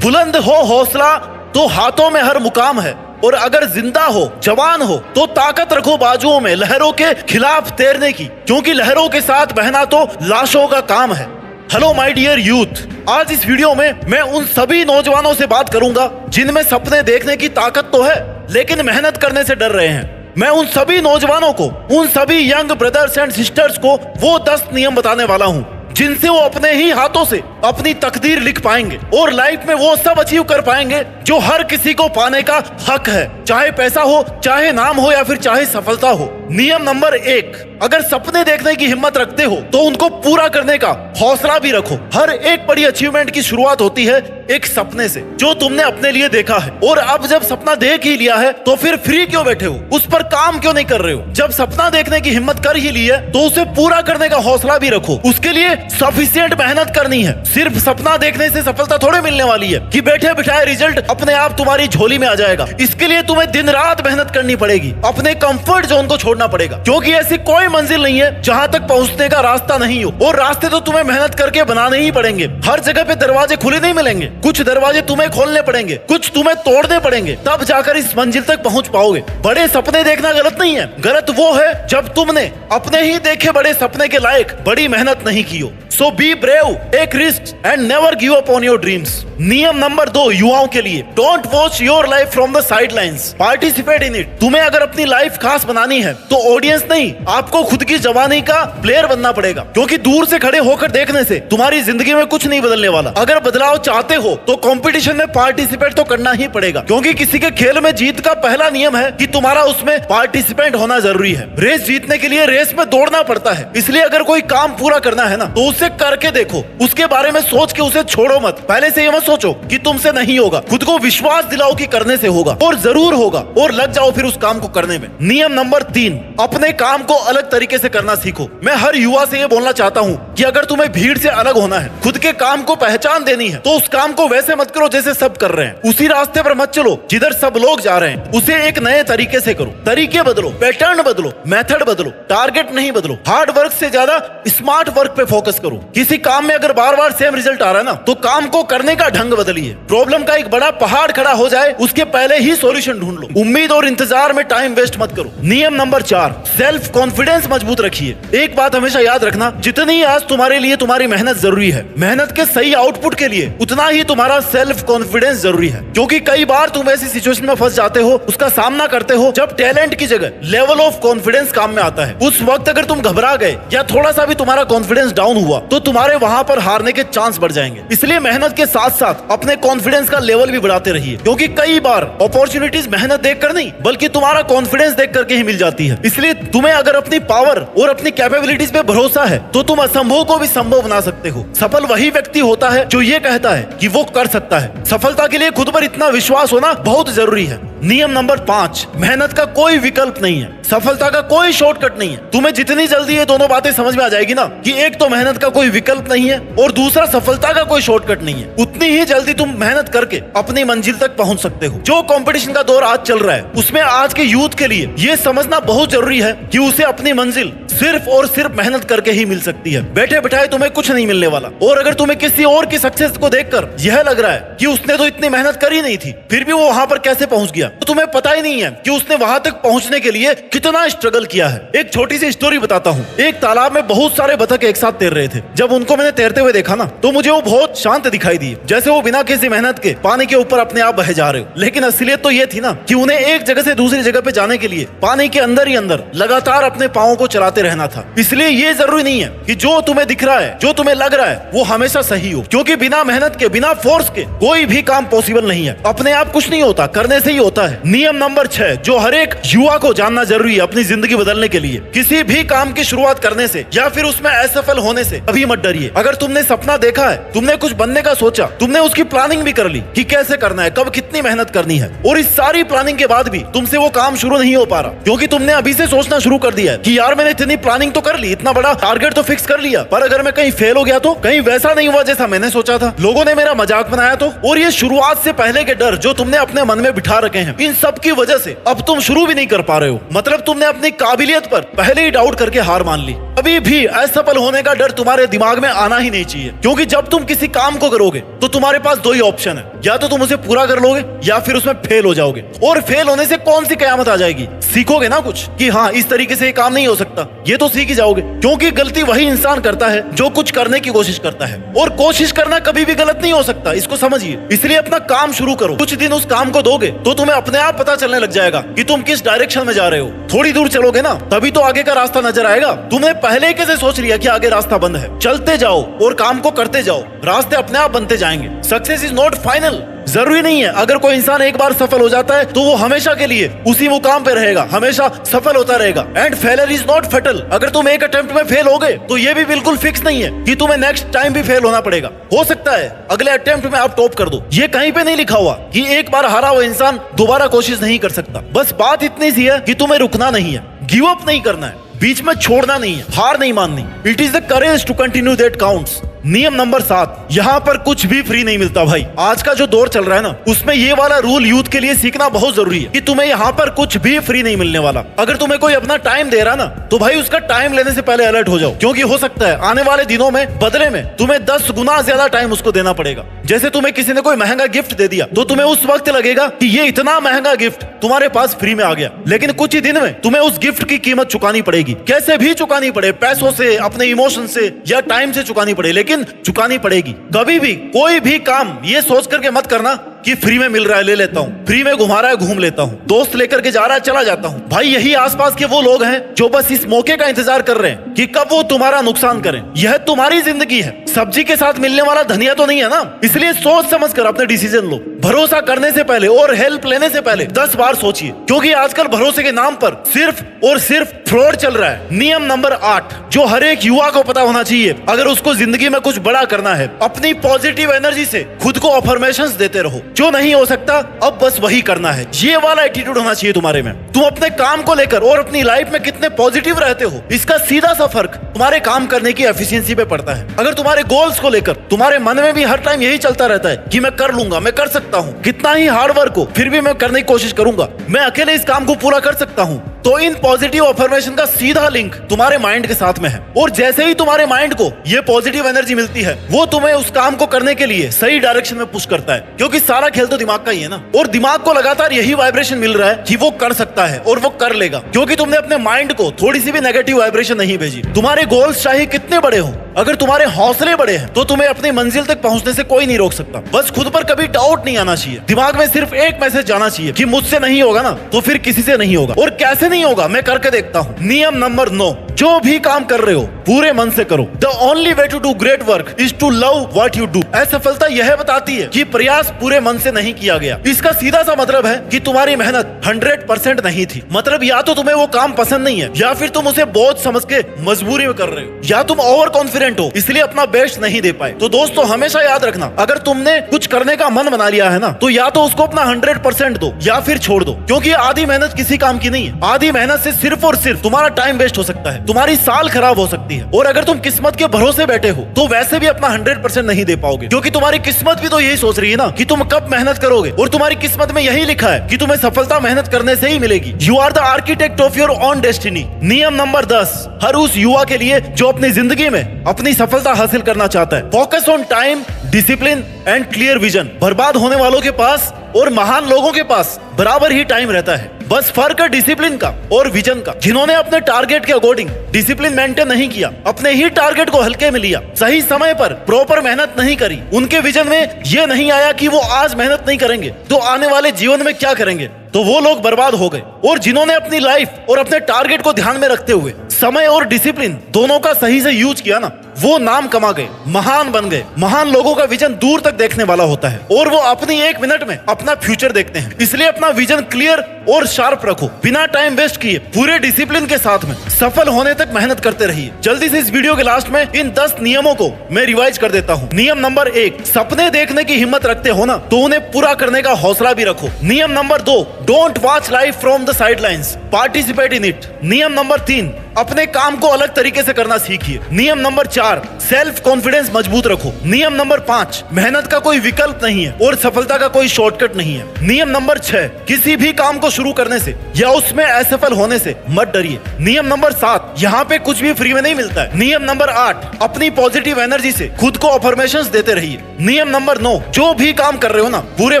बुलंद हो हौसला तो हाथों में हर मुकाम है, और अगर जिंदा हो जवान हो तो ताकत रखो बाजुओं में लहरों के खिलाफ तैरने की, क्योंकि लहरों के साथ बहना तो लाशों का काम है। हेलो माय डियर यूथ, आज इस वीडियो में मैं उन सभी नौजवानों से बात करूंगा जिनमें सपने देखने की ताकत तो है लेकिन मेहनत करने से डर रहे हैं। मैं उन सभी नौजवानों को, उन सभी यंग ब्रदर्स एंड सिस्टर्स को वो 10 नियम बताने वाला हूँ जिनसे वो अपने ही हाथों से अपनी तकदीर लिख पाएंगे और लाइफ में वो सब अचीव कर पाएंगे जो हर किसी को पाने का हक है, चाहे पैसा हो, चाहे नाम हो या फिर चाहे सफलता हो। नियम नंबर 1, अगर सपने देखने की हिम्मत रखते हो तो उनको पूरा करने का हौसला भी रखो। हर एक बड़ी अचीवमेंट की शुरुआत होती है एक सपने से जो तुमने अपने लिए देखा है, और अब जब सपना देख ही लिया है तो फिर फ्री क्यों बैठे हो, उस पर काम क्यों नहीं कर रहे हो। जब सपना देखने की हिम्मत कर ही ली है तो उसे पूरा करने का हौसला भी रखो। उसके लिए सफिशिएंट मेहनत करनी है। सिर्फ सपना देखने से सफलता थोड़े मिलने वाली है कि बैठे बिठाए रिजल्ट अपने आप तुम्हारी झोली में आ जाएगा। इसके लिए तुम्हें दिन रात मेहनत करनी पड़ेगी, अपने कंफर्ट जोन को छोड़ना पड़ेगा, क्योंकि ऐसी कोई मंजिल नहीं है जहां तक पहुंचने का रास्ता नहीं हो, और रास्ते तो तुम्हें मेहनत करके बनाने ही पड़ेंगे। हर जगह पे दरवाजे खुले नहीं मिलेंगे, कुछ दरवाजे तुम्हें खोलने पड़ेंगे, कुछ तुम्हें तोड़ने पड़ेंगे, तब जाकर इस मंजिल तक पहुंच पाओगे। बड़े सपने देखना गलत नहीं है, गलत वो है जब तुमने अपने ही देखे बड़े सपने के लायक बड़ी मेहनत नहीं की हो। So be brave, take risk and never give up on your dreams. नियम नंबर 2 युवाओं के लिए, don't watch your life from the sidelines, participate in it. तुम्हें अगर अपनी लाइफ खास बनानी है तो ऑडियंस नहीं, आपको खुद की जवानी का प्लेयर बनना पड़ेगा, क्योंकि दूर से खड़े होकर देखने से तुम्हारी जिंदगी में कुछ नहीं बदलने वाला। अगर बदलाव चाहते हो तो कंपटीशन में पार्टिसिपेट तो करना ही पड़ेगा, क्योंकि किसी के खेल में जीत का पहला नियम है कि तुम्हारा उसमें पार्टिसिपेंट होना जरूरी है। रेस जीतने के लिए रेस में दौड़ना पड़ता है, इसलिए अगर कोई काम पूरा करना है ना तो उसे करके देखो, उसके बारे में सोच के उसे छोड़ो मत। पहले से ये मत सोचो कि तुमसे नहीं होगा, खुद को विश्वास दिलाओ कि करने से होगा, और जरूर होगा, और लग जाओ फिर उस काम को करने में। नियम नंबर 3, अपने काम को अलग तरीके से करना सीखो। मैं हर युवा से ये बोलना चाहता हूँ कि अगर तुम्हें भीड़ से अलग होना है, खुद के काम को पहचान देनी है, तो उस काम को वैसे मत करो जैसे सब कर रहे हैं। उसी रास्ते पर मत चलो जिधर सब लोग जा रहे हैं, उसे एक नए तरीके से करो। तरीके बदलो, पैटर्न बदलो, मेथड बदलो, टारगेट नहीं बदलो। हार्ड वर्क से ज्यादा स्मार्ट वर्क पे फोकस करो। किसी काम में अगर बार बार सेम रिजल्ट आ रहा है ना तो काम को करने का ढंग बदलिए। प्रॉब्लम का एक बड़ा पहाड़ खड़ा हो जाए उसके पहले ही सॉल्यूशन ढूंढ लो। उम्मीद और इंतजार में टाइम वेस्ट मत करो। नियम नंबर 4, सेल्फ कॉन्फिडेंस मजबूत रखिए। एक बात हमेशा याद रखना, जितनी आज तुम्हारे लिए तुम्हारी मेहनत जरूरी है, मेहनत के सही आउटपुट के लिए उतना ही तुम्हारा सेल्फ कॉन्फिडेंस जरूरी है। क्योंकि कई बार तुम ऐसी सिचुएशन में फंस जाते हो, उसका सामना करते हो जब टैलेंट की जगह लेवल ऑफ कॉन्फिडेंस काम में आता है। उस वक्त अगर तुम घबरा गए या थोड़ा सा भी तुम्हारा कॉन्फिडेंस डाउन हुआ तो तुम्हारे वहां पर हारने के चांस बढ़ जाएंगे। इसलिए मेहनत के साथ साथ अपने कॉन्फिडेंस का लेवल भी बढ़ाते रहिए, क्योंकि कई बार अपॉर्चुनिटीज मेहनत देखकर नहीं बल्कि तुम्हारा कॉन्फिडेंस देख करके ही मिल जाती है। इसलिए तुम्हें अगर अपनी पावर और अपनी कैपेबिलिटीज पे भरोसा है तो तुम असंभव को भी संभव बना सकते हो। सफल वही व्यक्ति होता है जो ये कहता है कि वो कर सकता है। सफलता के लिए खुद पर इतना विश्वास होना बहुत जरूरी है। नियम नंबर 5, मेहनत का कोई विकल्प नहीं है, सफलता का कोई शॉर्टकट नहीं है। तुम्हें जितनी जल्दी ये दोनों बातें समझ में आ जाएगी ना कि एक तो मेहनत का कोई विकल्प नहीं है और दूसरा सफलता का कोई शॉर्टकट नहीं है, उतनी ही जल्दी तुम मेहनत करके अपनी मंजिल तक पहुंच सकते हो। जो कंपटीशन का दौर आज चल रहा है उसमें आज के यूथ के लिए ये समझना बहुत जरूरी है कि उसे अपनी मंजिल सिर्फ और सिर्फ मेहनत करके ही मिल सकती है। बैठे बिठाए तुम्हें कुछ नहीं मिलने वाला। और अगर तुम्हें किसी और की सक्सेस को देखकर यह लग रहा है कि उसने तो इतनी मेहनत करी नहीं थी फिर भी वो वहां पर कैसे पहुंच गया, तो तुम्हें पता ही नहीं है कि उसने वहां तक पहुंचने के लिए कितना स्ट्रगल किया है। एक छोटी सी स्टोरी बताता हूँ। एक तालाब में बहुत सारे बतख एक साथ तैर रहे थे। जब उनको मैंने तैरते हुए देखा ना तो मुझे वो बहुत शांत दिखाई दिए, जैसे वो बिना किसी मेहनत के पानी के ऊपर अपने आप बह जा रहे हो। लेकिन असलियत तो ये थी ना कि उन्हें एक जगह से दूसरी जगह पे जाने के लिए पानी के अंदर ही अंदर लगातार अपने पांवों को चलाते रहना था। इसलिए ये जरूरी नहीं है कि जो तुम्हें दिख रहा है, जो तुम्हें लग रहा है वो हमेशा सही हो, क्योंकि बिना मेहनत के, बिना फोर्स के कोई भी काम पॉसिबल नहीं है। अपने आप कुछ नहीं होता, करने से ही होता है। नियम नंबर 6, जो हर एक युवा को जानना जरूरी है अपनी जिंदगी बदलने के लिए, किसी भी काम की शुरुआत करने से या फिर उसमें असफल होने से कभी मत डरिए। अगर तुमने सपना देखा है, तुमने कुछ बनने का सोचा, तुमने उसकी प्लानिंग भी कर ली कि कैसे करना है, कब कितनी मेहनत करनी है, और इस सारी प्लानिंग के बाद भी तुमसे वो काम शुरू नहीं हो पा रहा क्योंकि तुमने अभी से सोचना शुरू कर दिया है कि यार मैंने इतनी प्लानिंग तो कर ली, इतना बड़ा टारगेट तो फिक्स कर लिया, पर अगर मैं कहीं फेल हो गया तो, कहीं वैसा नहीं हुआ जैसा मैंने सोचा था, लोगों ने मेरा मजाक बनाया तो। और ये शुरुआत से पहले के डर जो तुमने अपने मन में बिठा रखे हैं हैं, इन सब की वजह से अब तुम शुरू भी नहीं कर पा रहे हो। मतलब तुमने अपनी काबिलियत पर पहले ही डाउट करके हार मान ली। अभी भी असफल होने का डर तुम्हारे दिमाग में आना ही नहीं चाहिए, क्योंकि जब तुम किसी काम को करोगे तो तुम्हारे पास दो ही ऑप्शन है, या तो तुम उसे पूरा कर लोगे या फिर उसमें फेल हो जाओगे। और फेल होने से कौन सी कयामत आ जाएगी? सीखोगे ना कुछ कि हाँ इस तरीके से ये काम नहीं हो सकता, ये तो सीख ही जाओगे। क्योंकि गलती वही इंसान करता है जो कुछ करने की कोशिश करता है, और कोशिश करना कभी भी गलत नहीं हो सकता, इसको समझिए। इसलिए अपना काम शुरू करो, कुछ दिन उस काम को दोगे तो तुम्हें अपने आप पता चलने लग जाएगा कि तुम किस डायरेक्शन में जा रहे हो। थोड़ी दूर चलोगे ना, तभी तो आगे का रास्ता नजर आएगा। तुमने पहले कैसे सोच लिया कि आगे रास्ता बंद है? चलते जाओ और काम को करते जाओ, रास्ते अपने आप बनते जाएंगे। Success is not final. जरूरी नहीं है अगर कोई इंसान एक बार सफल हो जाता है तो वो हमेशा के लिए उसी मुकाम पे रहेगा, हमेशा सफल होता रहेगा। And failure is not fatal. अगर तुम एक अटेम्प्ट में फेल हो गए तो ये भी बिल्कुल फिक्स नहीं है कि तुम्हें नेक्स्ट टाइम भी फेल होना पड़ेगा। हो सकता है अगले अटेम्प्ट में आप टॉप कर दो। ये कहीं पे नहीं लिखा हुआ कि एक बार हारा हुआ इंसान दोबारा कोशिश नहीं कर सकता। बस बात इतनी सी है कि तुम्हें रुकना नहीं है, गिव अप नहीं करना है, बीच में छोड़ना नहीं है, हार नहीं माननी। It is the courage to continue that counts. नियम नंबर 7, यहाँ पर कुछ भी फ्री नहीं मिलता भाई। आज का जो दौर चल रहा है ना, उसमें ये वाला रूल यूथ के लिए सीखना बहुत जरूरी है कि तुम्हें यहाँ पर कुछ भी फ्री नहीं मिलने वाला। अगर तुम्हें कोई अपना टाइम दे रहा ना, तो भाई उसका टाइम लेने से पहले अलर्ट हो जाओ, क्योंकि हो सकता है आने वाले दिनों में बदले में तुम्हें 10 गुना ज्यादा टाइम उसको देना पड़ेगा। जैसे तुम्हें किसी ने कोई महंगा गिफ्ट दे दिया तो तुम्हें उस वक्त लगेगा कि ये इतना महंगा गिफ्ट तुम्हारे पास फ्री में आ गया, लेकिन कुछ ही दिन में तुम्हें उस गिफ्ट की कीमत चुकानी पड़ेगी। कैसे भी चुकानी पड़े, पैसों से, अपने इमोशन से या टाइम से चुकानी पड़े, लेकिन चुकानी पड़ेगी। कभी भी कोई भी काम ये सोच करके मत करना कि फ्री में मिल रहा है ले लेता हूँ, फ्री में घुमा रहा है घूम लेता हूँ, दोस्त लेकर के जा रहा है चला जाता हूँ। भाई यही आसपास के वो लोग हैं जो बस इस मौके का इंतजार कर रहे हैं कि कब वो तुम्हारा नुकसान करें। यह तुम्हारी जिंदगी है, सब्जी के साथ मिलने वाला धनिया तो नहीं है ना। इसलिए सोच समझ कर अपने डिसीजन लो। भरोसा करने से पहले और हेल्प लेने से पहले 10 बार सोचिए, क्योंकि आजकल भरोसे के नाम पर सिर्फ और सिर्फ फ्रॉड चल रहा है। नियम नंबर 8, जो हर एक युवा को पता होना चाहिए अगर उसको जिंदगी में कुछ बड़ा करना है, अपनी पॉजिटिव एनर्जी से खुद को अफर्मेशंस देते रहो। जो नहीं हो सकता अब बस वही करना है, ये वाला एटीट्यूड होना चाहिए तुम्हारे में। तुम अपने काम को लेकर और अपनी लाइफ में कितने पॉजिटिव रहते हो, इसका सीधा सा फर्क तुम्हारे काम करने की एफिशिएंसी पे पड़ता है। अगर तुम्हारे गोल्स को लेकर तुम्हारे मन में भी हर टाइम यही चलता रहता है कि मैं कर लूंगा, मैं कर सकता हूँ, कितना ही हार्ड वर्क हो फिर भी मैं करने की कोशिश करूंगा, मैं अकेले इस काम को पूरा कर सकता हूँ, तो इन पॉजिटिव अफर्मेशन का सीधा लिंक तुम्हारे माइंड के साथ में है। और जैसे ही तुम्हारे माइंड को ये पॉजिटिव एनर्जी मिलती है, वो तुम्हें उस काम को करने के लिए सही डायरेक्शन में पुश करता है, क्योंकि सारा खेल तो दिमाग का ही है ना। और दिमाग को लगातार यही वाइब्रेशन मिल रहा है कि वो कर सकता है और वो कर लेगा, क्योंकि तुमने अपने माइंड को थोड़ी सी भी नेगेटिव वाइब्रेशन नहीं भेजी। तुम्हारे गोल्स चाहे कितने बड़े हो, अगर तुम्हारे हौसले बड़े हैं तो तुम्हें अपनी मंजिल तक पहुंचने से कोई नहीं रोक सकता। बस खुद पर कभी डाउट नहीं आना चाहिए, दिमाग में सिर्फ एक मैसेज जाना चाहिए कि मुझसे नहीं होगा ना तो फिर किसी से नहीं होगा, और कैसे नहीं होगा मैं करके देखता हूँ। नियम नंबर 9, जो भी काम कर रहे हो पूरे मन से करो। The only way to do great work is to love what you do. असफलता यह बताती है कि प्रयास पूरे मन से नहीं किया गया। इसका सीधा सा मतलब है कि तुम्हारी मेहनत 100% नहीं थी। मतलब या तो तुम्हें वो काम पसंद नहीं है, या फिर तुम उसे बोझ समझ के मजबूरी में कर रहे हो, या तुम ओवर कॉन्फिडेंट हो इसलिए अपना बेस्ट नहीं दे पाए। तो दोस्तों हमेशा याद रखना, अगर तुमने कुछ करने का मन बना लिया है ना, तो या तो उसको अपना 100% दो या फिर छोड़ दो, क्योंकि आधी मेहनत किसी काम की नहीं है। आधी मेहनत से सिर्फ और सिर्फ तुम्हारा टाइम वेस्ट हो सकता है, तुम्हारी साल खराब हो सकती है, और अगर तुम किस्मत के भरोसे बैठे हो तो वैसे भी अपना 100% नहीं दे पाओगे, क्योंकि तुम्हारी किस्मत भी तो यही सोच रही है ना कि तुम कब मेहनत करोगे, और तुम्हारी किस्मत में यही लिखा है कि तुम्हें सफलता मेहनत करने से ही मिलेगी। You are the architect of your own destiny. नियम नंबर 10, हर उस युवा के लिए जो अपनी जिंदगी में अपनी सफलता हासिल करना चाहता है, focus on time, discipline and clear vision. बर्बाद होने वालों के पास और महान लोगों के पास बराबर ही टाइम रहता है, बस फर्क है डिसिप्लिन का और विजन का। जिन्होंने अपने टारगेट के अकॉर्डिंग डिसिप्लिन मेंटेन नहीं किया, अपने ही टारगेट को हल्के में लिया, सही समय पर प्रॉपर मेहनत नहीं करी, उनके विजन में ये नहीं आया कि वो आज मेहनत नहीं करेंगे तो आने वाले जीवन में क्या करेंगे, तो वो लोग बर्बाद हो गए। और जिन्होंने अपनी लाइफ और अपने टारगेट को ध्यान में रखते हुए समय और डिसिप्लिन दोनों का सही से यूज किया ना, वो नाम कमा गए, महान बन गए। महान लोगों का विजन दूर तक देखने वाला होता है और वो अपनी 1 मिनट में अपना फ्यूचर देखते हैं। इसलिए अपना विजन क्लियर और शार्प रखो, बिना टाइम वेस्ट किए पूरे डिसिप्लिन के साथ में सफल होने तक मेहनत करते रहिए। जल्दी से इस वीडियो के लास्ट में इन 10 नियमों को मैं रिवाइज कर देता हूँ। नियम नंबर 1, सपने देखने की हिम्मत रखते हो ना तो उन्हें पूरा करने का हौसला भी रखो। नियम number 2, don't watch life from the sidelines, participate in it. नियम नंबर 3, अपने काम को अलग तरीके से करना सीखिए। नियम नंबर 4, सेल्फ कॉन्फिडेंस मजबूत रखो। नियम नंबर 5, मेहनत का कोई विकल्प नहीं है और सफलता का कोई शॉर्टकट नहीं है। नियम नंबर 6, किसी भी काम को शुरू करने से या उसमें असफल होने से मत डरिए। नियम नंबर 7, यहाँ पे कुछ भी फ्री में नहीं मिलता है। नियम नंबर 8, अपनी पॉजिटिव एनर्जी से खुद को अफर्मेशंस देते रहिए। नियम नंबर 9, जो भी काम कर रहे हो ना पूरे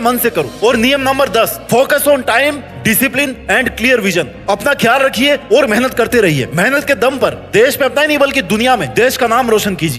मन से करो। और नियम नंबर 10, focus on time, discipline and clear vision. अपना ख्याल रखिए और मेहनत करते रहिए। मेहनत के दम पर देश में अपना ही नहीं बल्कि दुनिया में देश का नाम रोशन कीजिए।